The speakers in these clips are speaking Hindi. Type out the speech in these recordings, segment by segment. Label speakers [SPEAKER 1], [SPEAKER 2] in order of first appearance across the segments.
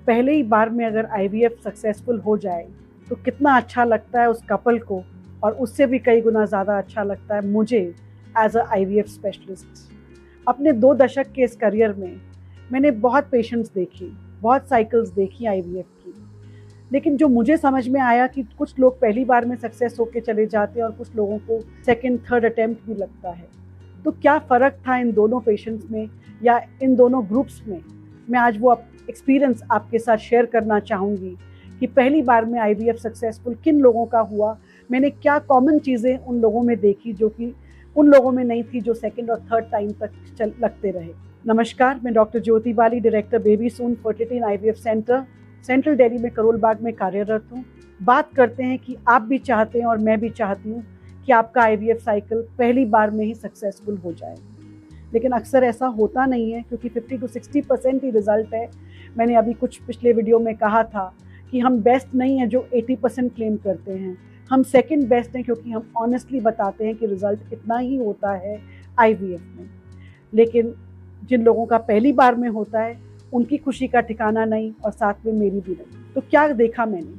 [SPEAKER 1] पहले ही बार में अगर आईवीएफ सक्सेसफुल हो जाए तो कितना अच्छा लगता है उस कपल को, और उससे भी कई गुना ज़्यादा अच्छा लगता है मुझे एज अ आईवीएफ स्पेशलिस्ट। अपने 2 दशक के इस करियर में मैंने बहुत पेशेंट्स देखी, बहुत साइकिल्स देखी आईवीएफ की, लेकिन जो मुझे समझ में आया कि कुछ लोग पहली बार में सक्सेस होके चले जाते हैं और कुछ लोगों को सेकंड थर्ड अटेम्प्ट भी लगता है। तो क्या फ़र्क था इन दोनों पेशेंट्स में या इन दोनों ग्रुप्स में, मैं आज वो एक्सपीरियंस आपके साथ शेयर करना चाहूँगी कि पहली बार में आईवीएफ सक्सेसफुल किन लोगों का हुआ, मैंने क्या कॉमन चीज़ें उन लोगों में देखी जो कि उन लोगों में नहीं थी जो सेकंड और थर्ड टाइम तक लगते रहे। नमस्कार, मैं doctor Jyoti Bali, director baby soon fertility and IVF centre, central Delhi में करोल बाग में कार्यरत हूँ। बात करते हैं कि आप भी चाहते हैं और मैं भी चाहती हूँ कि आपका आईवीएफ साइकिल पहली बार में ही सक्सेसफुल हो जाए, लेकिन अक्सर ऐसा होता नहीं है क्योंकि 50 to 60% ही रिजल्ट है। मैंने अभी कुछ पिछले वीडियो में कहा था कि हम बेस्ट नहीं हैं जो 80% क्लेम करते हैं, हम सेकंड बेस्ट हैं क्योंकि हम ऑनेस्टली बताते हैं कि रिज़ल्ट इतना ही होता है आईवीएफ में। लेकिन जिन लोगों का पहली बार में होता है उनकी खुशी का ठिकाना नहीं, और साथ में मेरी भी नहीं। तो क्या देखा मैंने,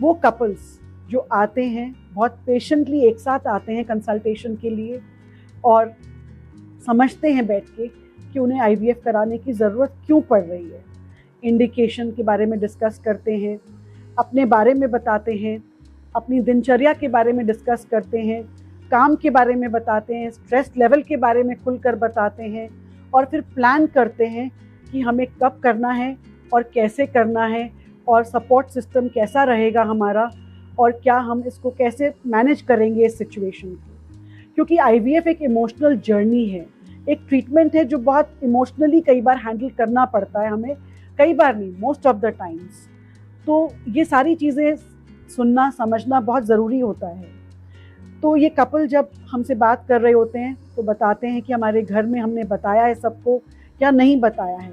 [SPEAKER 1] वो कपल्स जो आते हैं बहुत पेशेंटली एक साथ आते हैं कंसल्टेशन के लिए और समझते हैं बैठ के कि उन्हें आईवीएफ कराने की ज़रूरत क्यों पड़ रही है, इंडिकेशन के बारे में डिस्कस करते हैं, अपने बारे में बताते हैं, अपनी दिनचर्या के बारे में डिस्कस करते हैं, काम के बारे में बताते हैं, स्ट्रेस लेवल के बारे में खुलकर बताते हैं, और फिर प्लान करते हैं कि हमें कब करना है और कैसे करना है और सपोर्ट सिस्टम कैसा रहेगा हमारा, और क्या हम इसको कैसे मैनेज करेंगे इस सिचुएशन को। क्योंकि आईवीएफ एक इमोशनल जर्नी है, एक ट्रीटमेंट है जो बहुत इमोशनली कई बार हैंडल करना पड़ता है हमें, कई बार नहीं, मोस्ट ऑफ द टाइम्स। तो ये सारी चीज़ें सुनना समझना बहुत ज़रूरी होता है। तो ये कपल जब हमसे बात कर रहे होते हैं तो बताते हैं कि हमारे घर में हमने बताया है सबको या नहीं बताया है।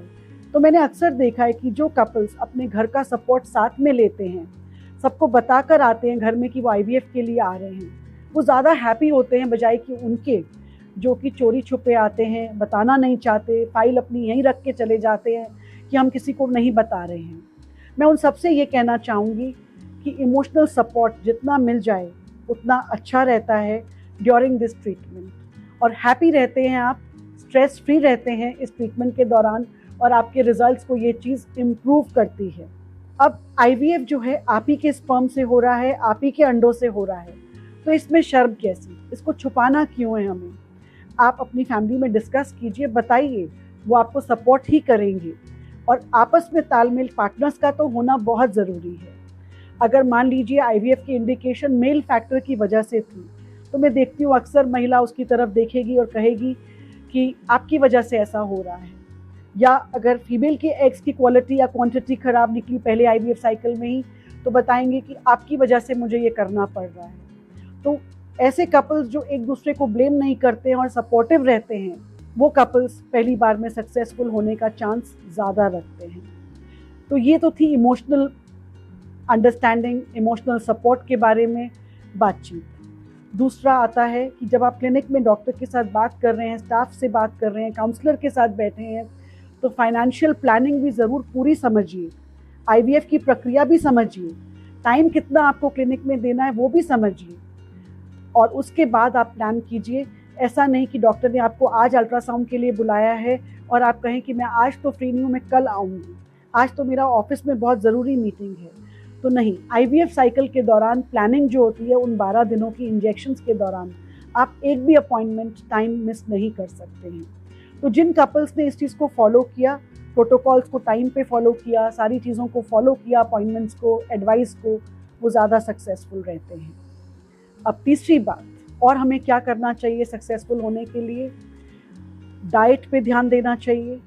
[SPEAKER 1] तो मैंने अक्सर देखा है कि जो कपल्स अपने घर का सपोर्ट साथ में लेते हैं, सबको बताकर आते हैं घर में कि वो आईवीएफ के लिए आ रहे हैं, वो ज़्यादा हैप्पी होते हैं बजाय कि उनके जो कि चोरी छुपे आते हैं, बताना नहीं चाहते, फाइल अपनी यहीं रख के चले जाते हैं कि हम किसी को नहीं बता रहे हैं। मैं उन सबसे ये कहना चाहूँगी कि इमोशनल सपोर्ट जितना मिल जाए उतना अच्छा रहता है ड्यूरिंग दिस ट्रीटमेंट, और हैप्पी रहते हैं आप, स्ट्रेस फ्री रहते हैं इस ट्रीटमेंट के दौरान, और आपके रिजल्ट्स को ये चीज़ इम्प्रूव करती है। अब आईवीएफ जो है आप ही के स्पर्म से हो रहा है, आप ही के अंडों से हो रहा है, तो इसमें शर्म कैसी, इसको छुपाना क्यों है हमें। आप अपनी फैमिली में डिस्कस कीजिए, बताइए, वो आपको सपोर्ट ही करेंगे, और आपस में तालमेल पार्टनर्स का तो होना बहुत ज़रूरी है। अगर मान लीजिए आईवीएफ की इंडिकेशन मेल फैक्टर की वजह से थी, तो मैं देखती हूँ अक्सर महिला उसकी तरफ देखेगी और कहेगी कि आपकी वजह से ऐसा हो रहा है, या अगर फीमेल के एग्स की क्वालिटी या क्वांटिटी ख़राब निकली पहले आईवीएफ साइकिल में ही, तो बताएंगे कि आपकी वजह से मुझे ये करना पड़ रहा है। तो ऐसे कपल्स जो एक दूसरे को ब्लेम नहीं करते हैं और सपोर्टिव रहते हैं, वो कपल्स पहली बार में सक्सेसफुल होने का चांस ज़्यादा रखते हैं। तो ये तो थी इमोशनल अंडरस्टैंडिंग, इमोशनल सपोर्ट के बारे में बातचीत। दूसरा आता है कि जब आप क्लिनिक में डॉक्टर के साथ बात कर रहे हैं, स्टाफ से बात कर रहे हैं, काउंसलर के साथ बैठे हैं, तो फाइनेंशियल प्लानिंग भी ज़रूर पूरी समझिए, आईवीएफ की प्रक्रिया भी समझिए, टाइम कितना आपको क्लिनिक में देना है वो भी समझिए, और उसके बाद आप प्लान कीजिए। ऐसा नहीं कि डॉक्टर ने आपको आज अल्ट्रासाउंड के लिए बुलाया है और आप कहें कि मैं आज तो फ्री नहीं हूँ, मैं कल आऊँगी, आज तो मेरा ऑफिस में बहुत ज़रूरी मीटिंग है। तो नहीं, आईवीएफ साइकिल के दौरान प्लानिंग जो होती है, उन 12 दिनों की इंजेक्शंस के दौरान आप एक भी अपॉइंटमेंट टाइम मिस नहीं कर सकते हैं। तो जिन कपल्स ने इस चीज़ को फॉलो किया, प्रोटोकॉल्स को टाइम पे फॉलो किया, सारी चीज़ों को फॉलो किया, अपॉइंटमेंट्स को, एडवाइस को, वो ज़्यादा सक्सेसफुल रहते हैं। अब तीसरी बात, और हमें क्या करना चाहिए सक्सेसफुल होने के लिए, डाइट पे ध्यान देना चाहिए,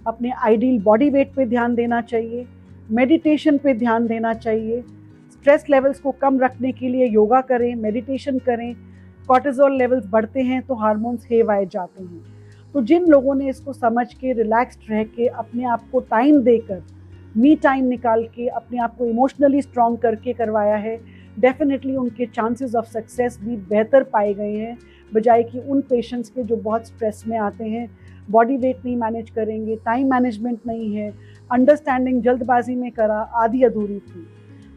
[SPEAKER 1] अपने आइडियल बॉडी वेट पे ध्यान देना चाहिए, मेडिटेशन पे ध्यान देना चाहिए, स्ट्रेस लेवल्स को कम रखने के लिए योगा करें, मेडिटेशन करें। कॉर्टिसोल लेवल्स बढ़ते हैं तो हार्मोन्स हेवाए जाते हैं। तो जिन लोगों ने इसको समझ के, रिलैक्स्ड रह के, अपने आप को टाइम देकर, मी टाइम निकाल के, अपने आप को इमोशनली स्ट्रॉन्ग करके करवाया है, डेफिनेटली उनके चांसेस ऑफ सक्सेस भी बेहतर पाए गए हैं, बजाय कि उन पेशेंट्स के जो बहुत स्ट्रेस में आते हैं, बॉडी वेट नहीं मैनेज करेंगे, टाइम मैनेजमेंट नहीं है, अंडरस्टैंडिंग जल्दबाजी में करा, आधी अधूरी थी,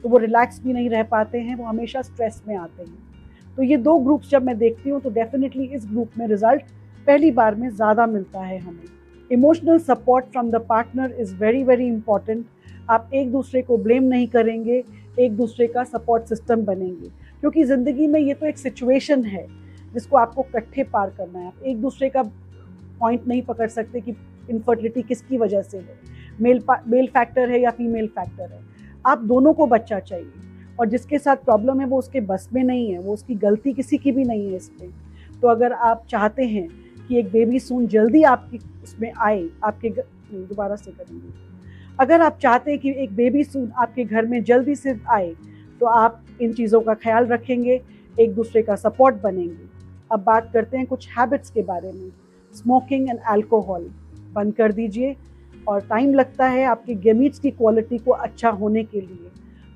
[SPEAKER 1] तो वो रिलैक्स भी नहीं रह पाते हैं, वो हमेशा स्ट्रेस में आते हैं। तो ये दो ग्रुप्स जब मैं देखती हूँ तो डेफिनेटली इस ग्रुप में रिजल्ट पहली बार में ज़्यादा मिलता है हमें। Emotional support from the partner is very very important. आप एक दूसरे को ब्लेम नहीं करेंगे, एक दूसरे का सपोर्ट सिस्टम बनेंगे, क्योंकि ज़िंदगी में ये तो एक सिचुएशन है जिसको आपको इकट्ठे पार करना है। आप एक दूसरे का पॉइंट नहीं पकड़ सकते कि इनफर्टिलिटी किसकी वजह से है, मेल फैक्टर है या फीमेल फैक्टर है। आप दोनों को बच्चा चाहिए, और जिसके साथ प्रॉब्लम है वो उसके बस में नहीं है, वो उसकी गलती किसी की भी नहीं है इसमें। तो अगर आप चाहते हैं कि एक बेबी सून जल्दी आपकी उसमें आए, आपके दोबारा से करेंगे, अगर आप चाहते हैं कि एक बेबी सून आपके घर में जल्दी से आए, तो आप इन चीज़ों का ख्याल रखेंगे, एक दूसरे का सपोर्ट बनेंगे। अब बात करते हैं कुछ हैबिट्स के बारे में। स्मोकिंग एंड अल्कोहल बंद कर दीजिए, और टाइम लगता है आपके गेमीट्स की क्वालिटी को अच्छा होने के लिए।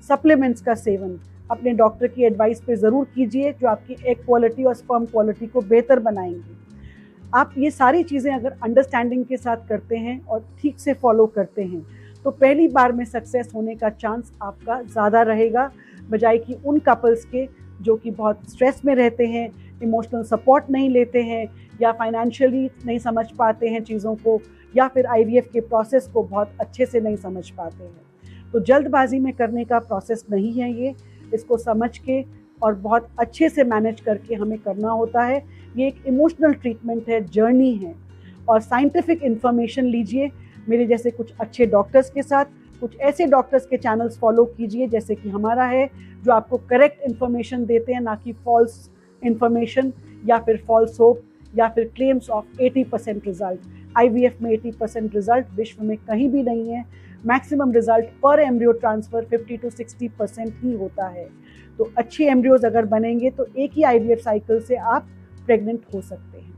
[SPEAKER 1] सप्लीमेंट्स का सेवन अपने डॉक्टर की एडवाइस पे ज़रूर कीजिए, जो आपकी एग क्वालिटी और स्पर्म क्वालिटी को बेहतर बनाएंगे। आप ये सारी चीज़ें अगर अंडरस्टैंडिंग के साथ करते हैं और ठीक से फॉलो करते हैं, तो पहली बार में सक्सेस होने का चांस आपका ज़्यादा रहेगा, बजाय कि उन कपल्स के जो कि बहुत स्ट्रेस में रहते हैं, इमोशनल सपोर्ट नहीं लेते हैं, या फाइनेंशियली नहीं समझ पाते हैं चीज़ों को, या फिर IVF के प्रोसेस को बहुत अच्छे से नहीं समझ पाते हैं। तो जल्दबाजी में करने का प्रोसेस नहीं है ये, इसको समझ के और बहुत अच्छे से मैनेज करके हमें करना होता है। ये एक इमोशनल ट्रीटमेंट है, जर्नी है, और साइंटिफिक इन्फॉर्मेशन लीजिए मेरे जैसे कुछ अच्छे डॉक्टर्स के साथ। कुछ ऐसे डॉक्टर्स के चैनल्स फॉलो कीजिए जैसे कि हमारा है, जो आपको करेक्ट इन्फॉर्मेशन देते हैं, ना कि फॉल्स इन्फॉर्मेशन या फिर फॉल्स होप या फिर क्लेम्स ऑफ 80% रिजल्ट। IVF में 80% रिजल्ट विश्व में कहीं भी नहीं है। मैक्सिमम रिजल्ट पर एम्ब्रियो ट्रांसफ़र 50 to 60% ही होता है। तो अच्छे एम्ब्रियोज अगर बनेंगे तो एक ही IVF साइकिल से आप प्रेग्नेंट हो सकते हैं।